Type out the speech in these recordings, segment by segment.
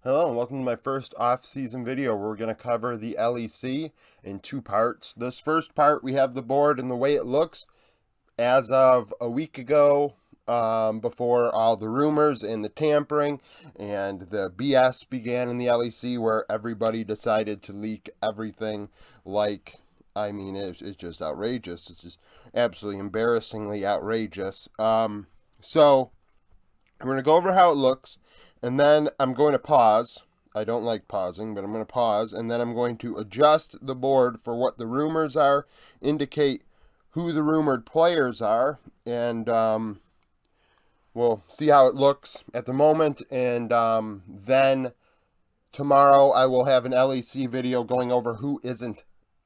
Hello and welcome to my first off-season video where we're going to cover the LEC in two parts. This first part, we have the board and the way it looks as of a week ago, before all the rumors and the tampering and the BS began in the LEC, where everybody decided to leak everything. It's just outrageous. It's just absolutely embarrassingly outrageous. So we're going to go over how it looks, and then I'm going to pause. I don't like pausing, but I'm going to pause, and then I'm going to adjust the board for what the rumors are, indicate who the rumored players are, and we'll see how it looks at the moment, and then tomorrow I will have an LEC video going over who isn't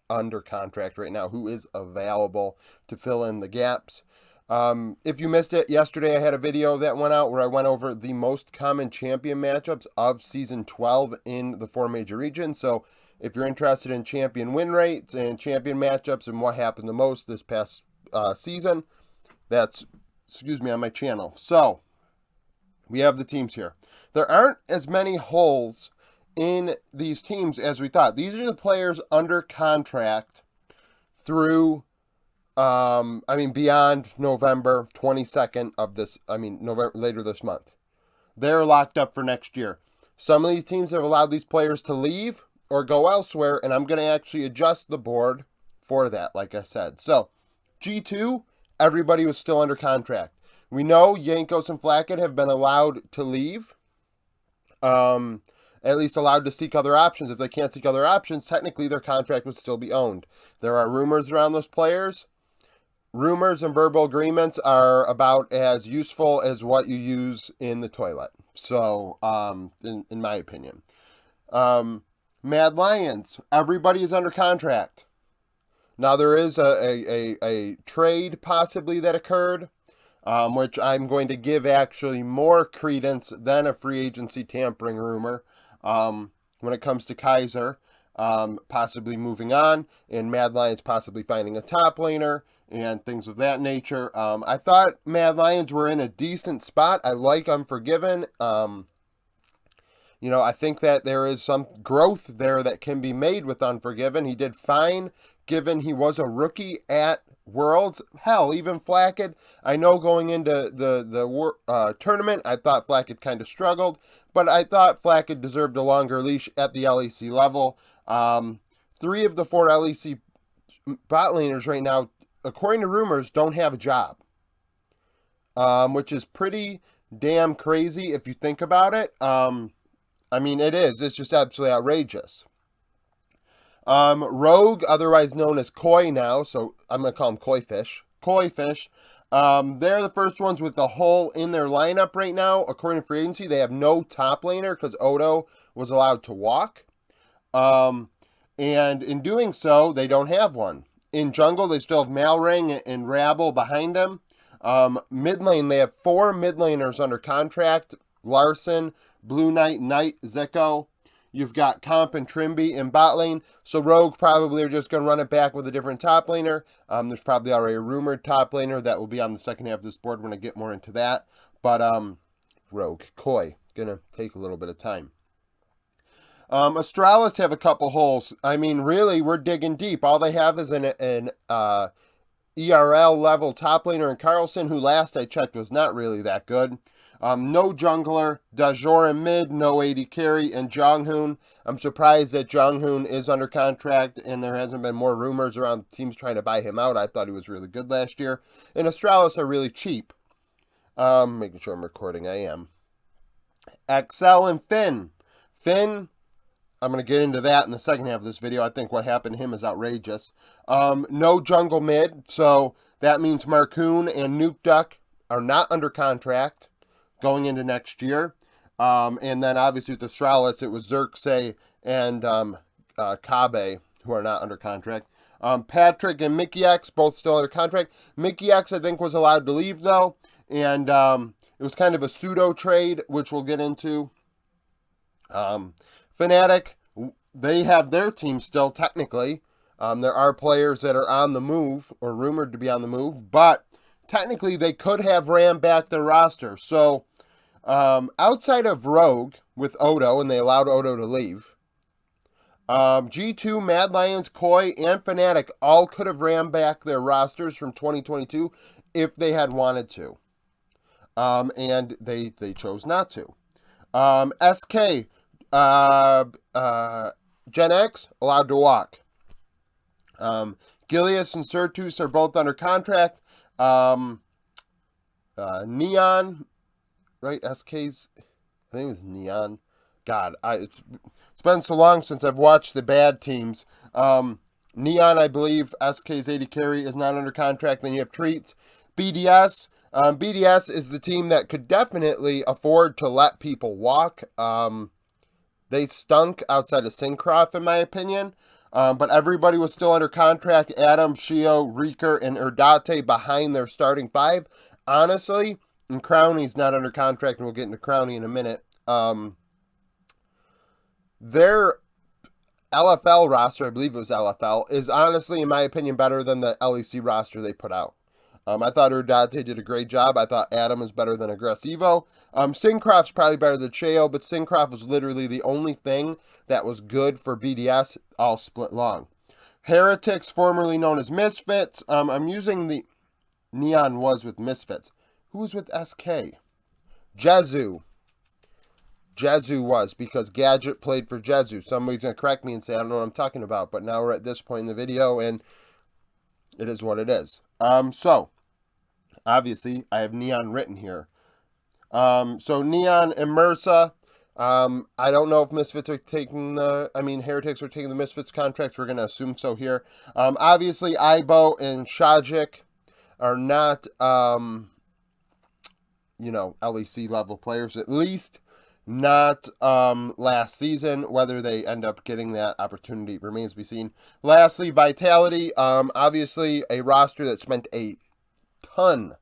under contract right now, who is available to fill in the gaps. If you missed it, yesterday I had a video that went out where I went over the most common champion matchups of Season 12 in the four major regions. So if you're interested in champion win rates and champion matchups and what happened the most this past season, that's, on my channel. So we have the teams here. There aren't as many holes in these teams as we thought. These are the players under contract through beyond November 22nd of this, November, later this month. They're locked up for next year. Some of these teams have allowed these players to leave or go elsewhere, and I'm going to actually adjust the board for that, like I said. So, G2, everybody was still under contract. We know Jankos and Flackett have been allowed to leave, at least allowed to seek other options. If they can't seek other options, technically their contract would still be owned. There are rumors around those players. Rumors and verbal agreements are about as useful as what you use in the toilet. So, in my opinion. Mad Lions, everybody is under contract. Now, there is a trade possibly that occurred, which I'm going to give actually more credence than a free agency tampering rumor, when it comes to Kaiser, possibly moving on, and Mad Lions possibly finding a top laner, and things of that nature. I thought Mad Lions were in a decent spot. I like Unforgiven. I think that there is some growth there that can be made with Unforgiven. He did fine, given he was a rookie at Worlds. Hell, even Flackett. I know going into the tournament, I thought Flackett kind of struggled, but I thought Flackett deserved a longer leash at the LEC level. 3 of the 4 LEC bot laners right now, according to rumors, don't have a job, which is pretty damn crazy if you think about it. It is. It's just absolutely outrageous. Rogue, otherwise known as Koi now, so I'm going to call him Koi Fish. Koi Fish. They're the first ones with the hole in their lineup right now. According to free agency, they have no top laner because Odo was allowed to walk. And in doing so, they don't have one. In jungle, they still have Malring and Rabble behind them. Mid lane, they have 4 mid laners under contract. Larson, Blue Knight, Knight, Zeko. You've got Comp and Trimby in bot lane. So Rogue probably are just going to run it back with a different top laner. There's probably already a rumored top laner that will be on the second half of this board when I get more into that. But Rogue, Koi, going to take a little bit of time. Astralis have a couple holes. Really, we're digging deep. All they have is an ERL level top laner in Carlson, who last I checked was not really that good. No jungler, Dajor in mid, no AD carry, and Jonghoon. I'm surprised that Jonghoon is under contract and there hasn't been more rumors around teams trying to buy him out. I thought he was really good last year. And Astralis are really cheap. Making sure I'm recording. I am. Excel and Finn. Finn, I'm going to get into that in the second half of this video. I think what happened to him is outrageous. No jungle mid, so that means Marcoon and Nuke Duck are not under contract going into next year. And then obviously with Astralis, it was Xerxes and Kabe who are not under contract. Patrick and Mickey X, both still under contract. Mickey X, I think, was allowed to leave, though. And it was kind of a pseudo trade, which we'll get into. Fnatic, they have their team still, technically. There are players that are on the move, or rumored to be on the move, but technically they could have ran back their roster. So Outside of Rogue with Odo, and they allowed Odo to leave, G2, Mad Lions, Koi, and Fnatic all could have ran back their rosters from 2022 if they had wanted to. And they chose not to. SK, Gen X, allowed to walk. Gilius and Certus are both under contract. Neon, right? SK's, I think it was Neon. God, it's been so long since I've watched the bad teams. Neon, I believe, SK's 80 carry is not under contract. Then you have Treats. BDS. BDS is the team that could definitely afford to let people walk. They stunk outside of Syncroft, in my opinion. But everybody was still under contract. Adam, Shio, Reeker, and Erdate behind their starting five. Honestly, and Crowney's not under contract, and we'll get into Crowney in a minute. Their LFL roster, I believe it was LFL, is honestly, in my opinion, better than the LEC roster they put out. I thought Erdate did a great job. I thought Adam was better than Aggressivo. Syncroft's probably better than Cheo, but Syncroft was literally the only thing that was good for BDS, all split long. Heretics, formerly known as Misfits. I'm using the Neon was with Misfits. Who was with SK? Jezu. Jezu was, because Gadget played for Jezu. Somebody's going to correct me and say, I don't know what I'm talking about, but now we're at this point in the video, and it is what it is. So, obviously, I have Neon written here. So, Neon and Mursa, I don't know if Misfits are taking Heretics are taking the Misfits contracts. We're going to assume so here. Obviously, Aibo and Shajik are not, LEC level players, at least not last season. Whether they end up getting that opportunity remains to be seen. Lastly, Vitality, obviously a roster that spent a ton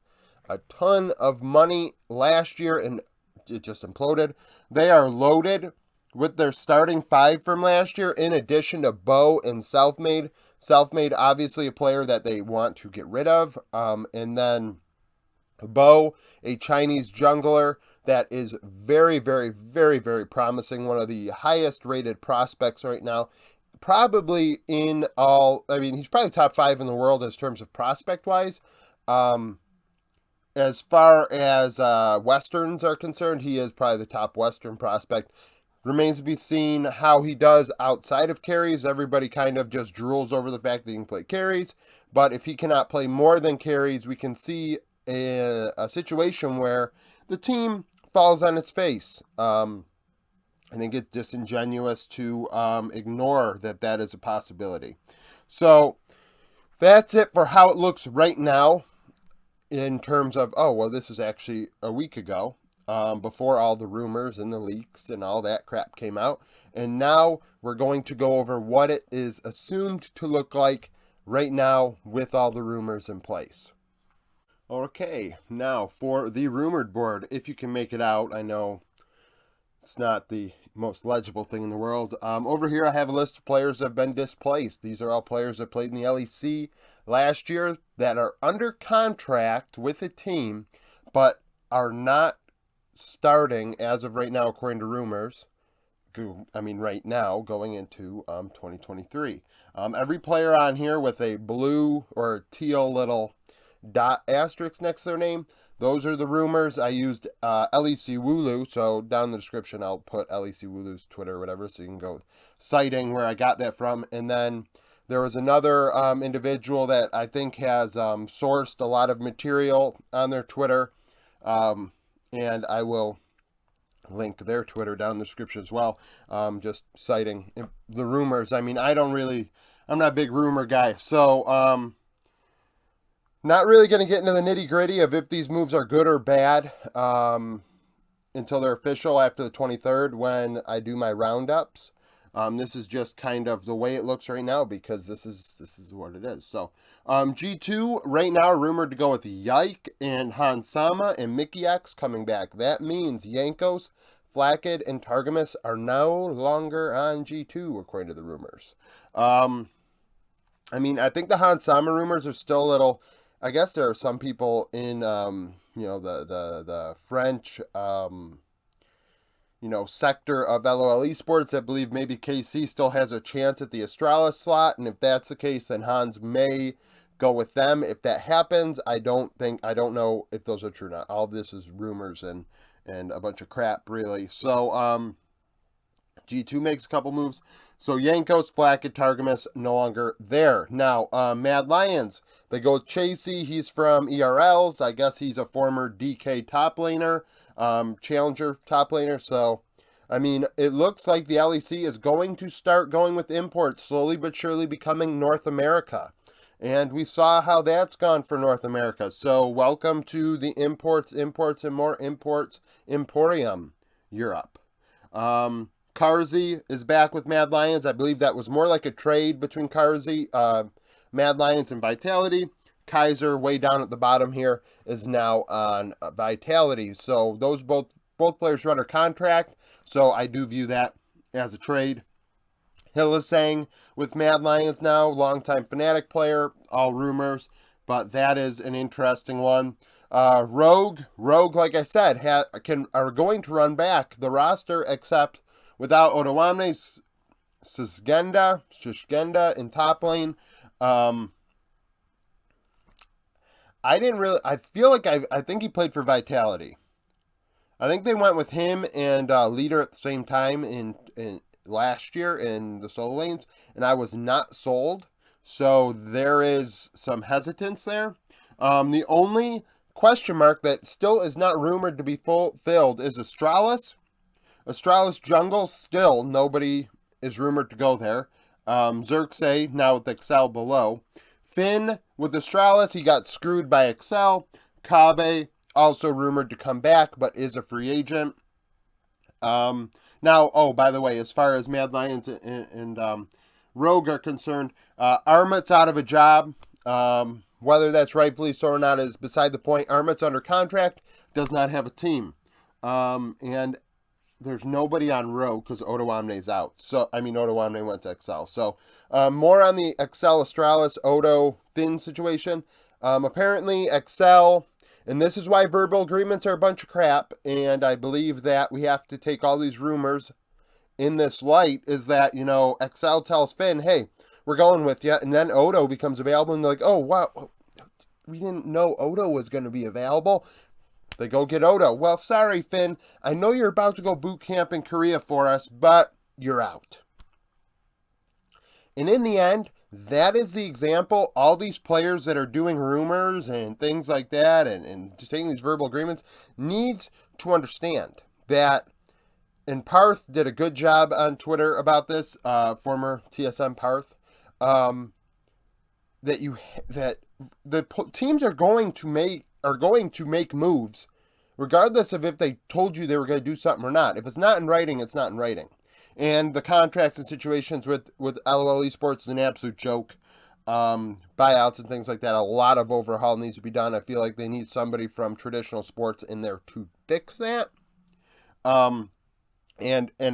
of money last year and it just imploded. They are loaded with their starting five from last year, in addition to Bo and Selfmade. Selfmade, obviously a player that they want to get rid of. And then Bo, a Chinese jungler that is very, very, very, very promising. One of the highest rated prospects right now. Probably in all, he's probably top 5 in the world as terms of prospect wise. As far as Westerns are concerned, he is probably the top Western prospect. Remains to be seen how he does outside of carries. Everybody kind of just drools over the fact that he can play carries. But if he cannot play more than carries, we can see a situation where the team falls on its face. I think it's disingenuous to ignore that is a possibility. So that's it for how it looks right now in terms of, this was actually a week ago, before all the rumors and the leaks and all that crap came out. And now we're going to go over what it is assumed to look like right now with all the rumors in place. Okay, now for the rumored board, if you can make it out. I know it's not the most legible thing in the world. Over here I have a list of players that have been displaced. These are all players that played in the LEC last year that are under contract with a team, but are not starting as of right now, according to rumors. Right now, going into 2023. Every player on here with a blue or teal little dot asterisk next to their name, those are the rumors. I used LEC Wooloo, so down in the description I'll put LEC Wooloo's Twitter or whatever, so you can go citing where I got that from. And then there was another individual that I think has sourced a lot of material on their Twitter, and I will link their Twitter down in the description as well, just citing the rumors. I'm not a big rumor guy, so not really going to get into the nitty-gritty of if these moves are good or bad until they're official after the 23rd when I do my roundups. This is just kind of the way it looks right now because this is what it is. So G2 right now rumored to go with Yike and Hansama and Mickey X coming back. That means Yankos, Flackid, and Targamas are no longer on G2 according to the rumors. I think the Hansama rumors are still a little. I guess there are some people in, the French sector of LOL Esports. I believe maybe KC still has a chance at the Astralis slot, and if that's the case, then Hans may go with them. If that happens, I don't know if those are true or not. All this is rumors and a bunch of crap, really. So, G2 makes a couple moves. So Yankos, Flack, and Targamas no longer there. Now, Mad Lions, they go with Chasey. He's from ERLs. I guess he's a former DK top laner, challenger top laner. So, I mean, it looks like the LEC is going to start going with imports, slowly but surely becoming North America. And we saw how that's gone for North America. So welcome to the imports, and more imports emporium, Europe. Carzy is back with Mad Lions. I believe that was more like a trade between Carzy, Mad Lions, and Vitality. Kaiser, way down at the bottom here, is now on Vitality. So those both players are under contract. So I do view that as a trade. Hillisang with Mad Lions now, longtime Fnatic player, all rumors, but that is an interesting one. Rogue, like I said, are going to run back the roster, except without Odoamne, Shishgenda in top lane. I think he played for Vitality. I think they went with him and Leader at the same time in last year in the solo lanes, and I was not sold. So there is some hesitance there. The only question mark that still is not rumored to be filled is Astralis. Astralis jungle, still nobody is rumored to go there. Xerxes now with Excel below. Finn with Astralis, he got screwed by Excel. Kave also rumored to come back, but is a free agent. Now, by the way, as far as Mad Lions and Rogue are concerned, Armit's out of a job. Whether that's rightfully so or not is beside the point. Armit's under contract, does not have a team. And there's nobody on Rogue because Odoamne's out. Odoamne went to Excel. So, more on the Excel, Astralis, Odo, Finn situation. Apparently, Excel... And this is why verbal agreements are a bunch of crap, and I believe that we have to take all these rumors in this light, is that, Excel tells Finn, hey, we're going with you, and then Odo becomes available, and they're like, oh, wow, we didn't know Odo was going to be available. They go get Odo. Well, sorry, Finn, I know you're about to go boot camp in Korea for us, but you're out. And in the end, that is the example. All these players that are doing rumors and things like that and taking these verbal agreements need to understand that, and Parth did a good job on Twitter about this, former TSM Parth, that the teams are going to make moves regardless of if they told you they were going to do something or not. If it's not in writing, it's not in writing. And the contracts and situations with LOL Esports is an absolute joke. Buyouts and things like that. A lot of overhaul needs to be done. I feel like they need somebody from traditional sports in there to fix that. And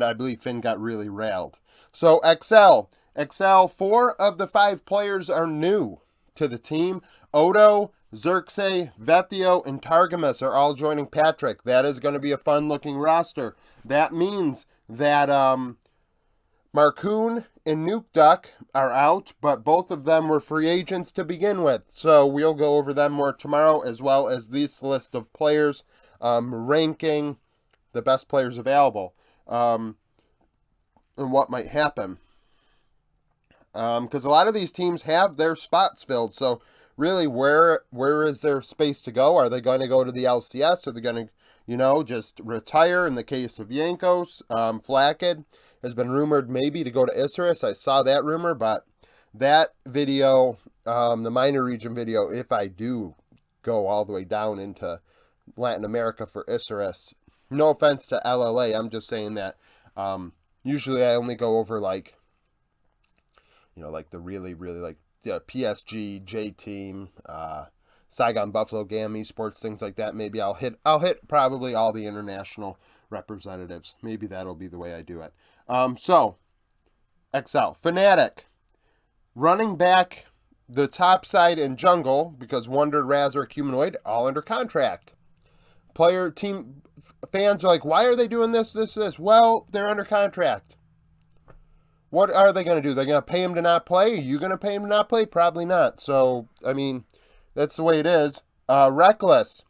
I believe Finn got really railed. So Excel, 4 of the 5 players are new to the team. Odo, Xerxes, Vethio, and Targamas are all joining Patrick. That is going to be a fun-looking roster. That means that Marcoon and Nuke Duck are out, but both of them were free agents to begin with. So we'll go over them more tomorrow, as well as this list of players, ranking the best players available, and what might happen. Because a lot of these teams have their spots filled, so really, where is there space to go? Are they going to go to the LCS? Are they going to, just retire? In the case of Yankos, Flacked has been rumored maybe to go to Isurus. I saw that rumor, but that video, the minor region video, if I do go all the way down into Latin America for Isurus, no offense to LLA, I'm just saying that usually I only go over like the really, really PSG, J-Team, Saigon Buffalo, GAM Esports, things like that. Maybe I'll hit probably all the international representatives. Maybe that'll be the way I do it. So, XL. Fnatic. Running back the top side in jungle, because Wonder, Razor, Humanoid, all under contract. fans are like, why are they doing this? Well, they're under contract. What are they going to do? They're going to pay him to not play? Are you going to pay him to not play? Probably not. So, I mean, that's the way it is. Reckless.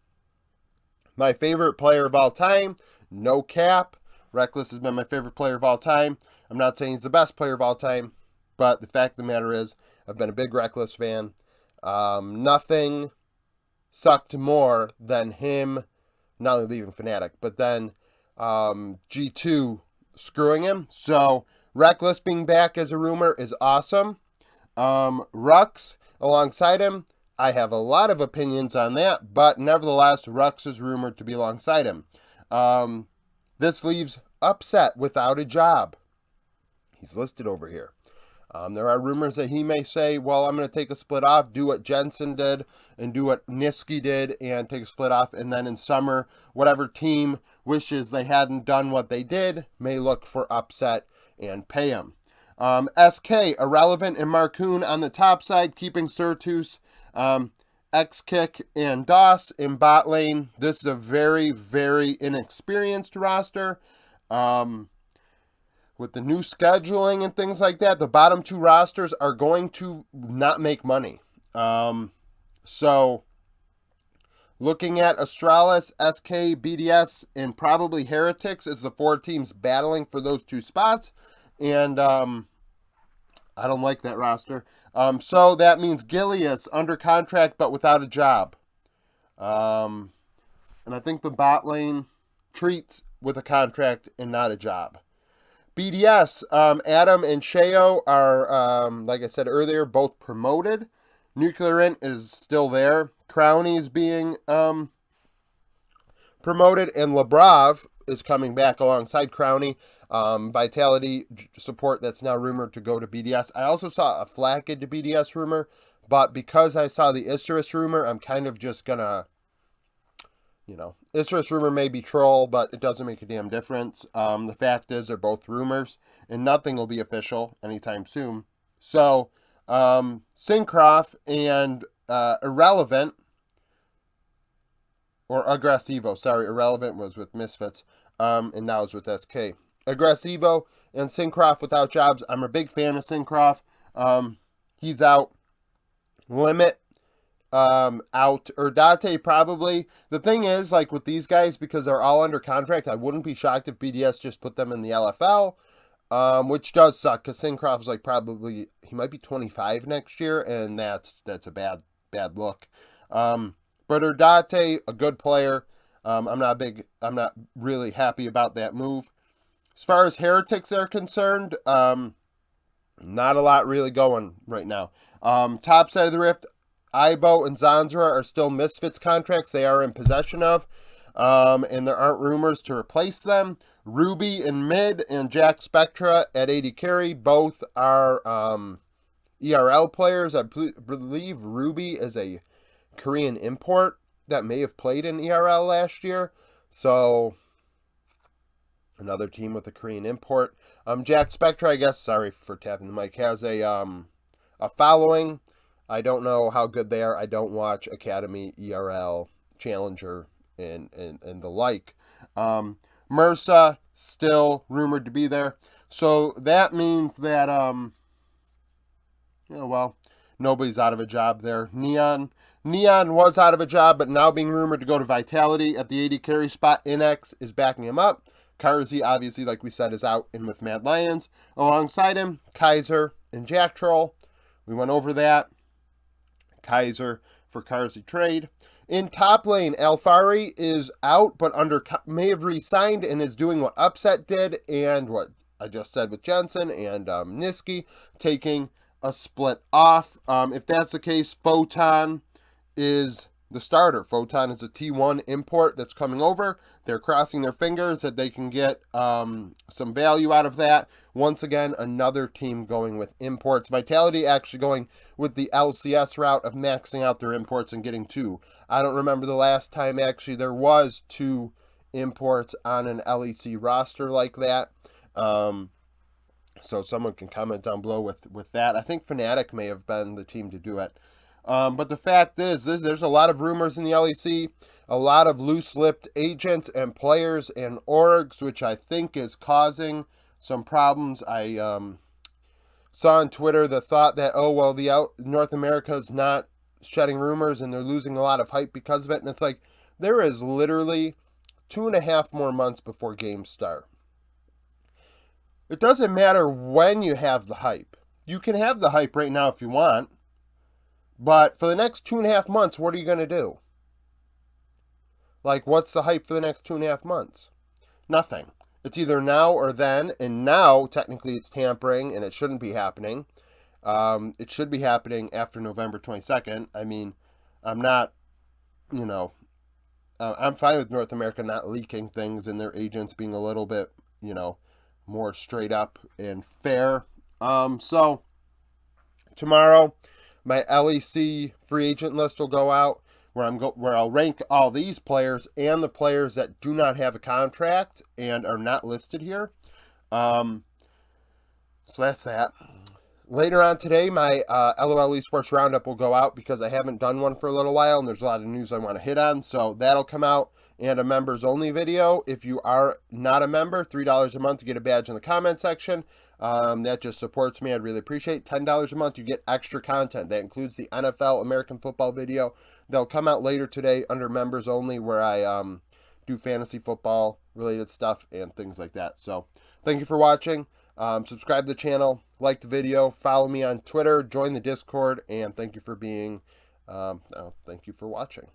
My favorite player of all time. No cap. Reckless has been my favorite player of all time. I'm not saying he's the best player of all time, but the fact of the matter is, I've been a big Reckless fan. Nothing sucked more than him not only leaving Fnatic, but then G2 screwing him. So Reckless being back as a rumor is awesome. Rux alongside him, I have a lot of opinions on that, but nevertheless, Rux is rumored to be alongside him. This leaves Upset without a job. He's listed over here. There are rumors that he may say, well, I'm going to take a split off, do what Jensen did, and do what Niski did, and take a split off, and then in summer, whatever team wishes they hadn't done what they did may look for Upset and pay him. SK, Irrelevant, and Marcoon on the top side, keeping Surtus, X-Kick, and DOS in bot lane. This is a very, very inexperienced roster. With the new scheduling and things like that, the bottom two rosters are going to not make money. So, looking at Astralis, SK, BDS, and probably Heretics as the four teams battling for those two spots. And I don't like that roster. So that means Gilius under contract but without a job. And I think the bot lane treats with a contract and not a job. BDS, Adam and Sheo are, like I said earlier, both promoted. Nuclear Int is still there. Crowny's being promoted, and Lebrav is coming back alongside Crowny. Vitality support that's now rumored to go to BDS. I also saw a Flackid to BDS rumor, but because I saw the Isurus rumor, I'm kind of just gonna, Isurus rumor may be troll, but it doesn't make a damn difference. The fact is they're both rumors, and nothing will be official anytime soon. So, Syncroft and Irrelevant, or Aggressivo, sorry, Irrelevant was with Misfits, and now it's with SK. Aggressivo and Syncroft without jobs. I'm a big fan of Syncroft. He's out. Limit out. Urdate probably. The thing is, like with these guys, because they're all under contract, I wouldn't be shocked if BDS just put them in the LFL, which does suck because Syncroft's like probably, he might be 25 next year, and that's a bad look. But Urdate, a good player. I'm not really happy about that move. As far as Heretics are concerned, not a lot really going right now. Top side of the Rift, Ibo and Zanzra are still Misfits contracts they are in possession of, and there aren't rumors to replace them. Ruby in mid and Jack Spectra at 80 carry, both are ERL players. I believe Ruby is a Korean import that may have played in ERL last year, so another team with a Korean import. Jack Spectra, I guess, sorry for tapping the mic, has a following. I don't know how good they are. I don't watch Academy, ERL, Challenger, and the like. MRSA, still rumored to be there. So that means that, nobody's out of a job there. Neon was out of a job, but now being rumored to go to Vitality at the 80 carry spot. Inex is backing him up. Karzi, obviously, like we said, is out and with Mad Lions. Alongside him, Kaiser and Jack Troll. We went over that. Kaiser for Karzi trade. In top lane, Alfari is out, but may have re-signed and is doing what Upset did and what I just said with Jensen and Niski, taking a split off. If that's the case, Photon is the starter. Photon is a T1 import that's coming over. They're crossing their fingers that they can get some value out of that. Once again, another team going with imports. Vitality actually going with the LCS route of maxing out their imports and getting two. I don't remember the last time actually there was two imports on an LEC roster like that. So someone can comment down below with that. I think Fnatic may have been the team to do it. But the fact is, there's a lot of rumors in the LEC, a lot of loose-lipped agents and players and orgs, which I think is causing some problems. I saw on Twitter the thought that, oh, well, North America is not shedding rumors and they're losing a lot of hype because of it. And it's like, there is literally 2.5 more months before games start. It doesn't matter when you have the hype. You can have the hype right now if you want. But for the next 2.5 months, what are you going to do? Like, what's the hype for the next 2.5 months? Nothing. It's either now or then, and now, technically, it's tampering, and it shouldn't be happening. It should be happening after November 22nd. I mean, I'm not, I'm fine with North America not leaking things and their agents being a little bit, more straight up and fair. So, tomorrow, my LEC free agent list will go out where I'll rank all these players and the players that do not have a contract and are not listed here. So that's that. Later on today, my LOL Esports Roundup will go out because I haven't done one for a little while and there's a lot of news I want to hit on. So that'll come out, and a members only video. If you are not a member, $3 a month to get a badge in the comment section. That just supports me. I'd really appreciate it. $10 a month, you get extra content. That includes the NFL American football video. They'll come out later today under members only, where I do fantasy football related stuff and things like that. So thank you for watching. Subscribe to the channel, like the video, follow me on Twitter, join the Discord, and thank you for watching.